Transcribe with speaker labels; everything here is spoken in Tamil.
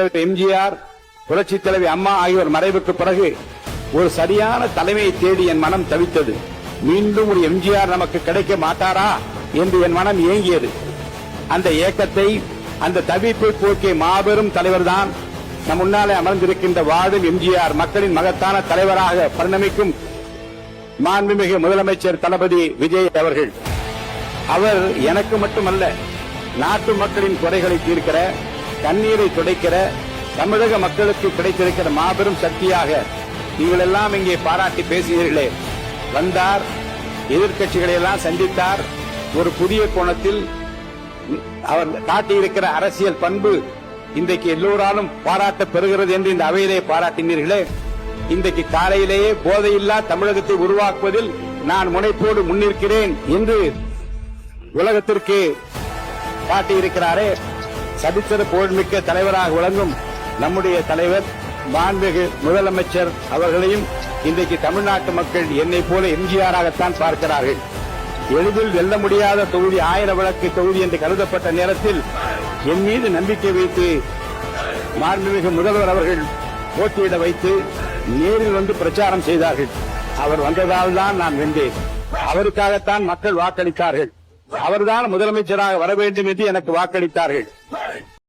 Speaker 1: எம்ஜிஆர், புரட்சி தலைவி அம்மா ஆகியோர் மறைவுக்கு பிறகு ஒரு சரியான தலைமையை தேடி என் மனம் தவித்தது. மீண்டும் ஒரு எம்ஜிஆர் நமக்கு கிடைக்க மாட்டாரா என்று என் மனம் ஏங்கியது. அந்த ஏக்கத்தை, அந்த தவிப்பை போக்கிய மாபெரும் தலைவர் தான் நம் முன்னாலே அமர்ந்திருக்கின்ற வாழும் எம்ஜிஆர், மக்களின் மகத்தான தலைவராக பரிணமிக்கும் மாண்புமிகு முதலமைச்சர் தளபதி விஜய் அவர்கள். அவர் எனக்கு மட்டுமல்ல, நாட்டு மக்களின் குறைகளை தீர்க்கிற, கண்ணீரை துடைக்கிற, தமிழக மக்களுக்கு கிடைத்திருக்கிற மாபெரும் சக்தியாக நீங்கள் எல்லாம் இங்கே பாராட்டி பேசுகிறீர்களே. வந்தார், எதிர்கட்சிகளை எல்லாம் சந்தித்தார். ஒரு புதிய கோணத்தில் அவர் காட்டியிருக்கிற அரசியல் பண்பு இன்றைக்கு எல்லோராலும் பாராட்ட பெறுகிறது என்று இந்த அவையிலே பாராட்டினீர்களே. இன்றைக்கு காலையிலேயே போதையில்லா தமிழகத்தை உருவாக்குவதில் நான் முனைப்போடு முன்னிற்கிறேன் என்று உலகத்திற்கு காட்டியிருக்கிறாரே. சரித்திர புகழ்மிக்க தலைவராக விளங்கும் நம்முடைய தலைவர் மாண்புமிகு முதலமைச்சர் அவர்களையும் இன்றைக்கு தமிழ்நாட்டு மக்கள் என்னை போல எம்ஜிஆராகத்தான் பார்க்கிறார்கள். எளிதில் வெல்ல முடியாத தொகுதி, 1000 விளக்கு தொகுதி என்று கருதப்பட்ட நேரத்தில் என் மீது நம்பிக்கை வைத்து மாண்புமிகு முதல்வர் அவர்கள் போட்டியிட வைத்து நேரில் வந்து பிரச்சாரம் செய்தார்கள். அவர் வந்ததால் தான் நான் வென்றேன். அவருக்காகத்தான் மக்கள் வாக்களித்தார்கள். அவர்தான் முதலமைச்சராக வர வேண்டும் என்று எனக்கு வாக்களித்தார்கள்.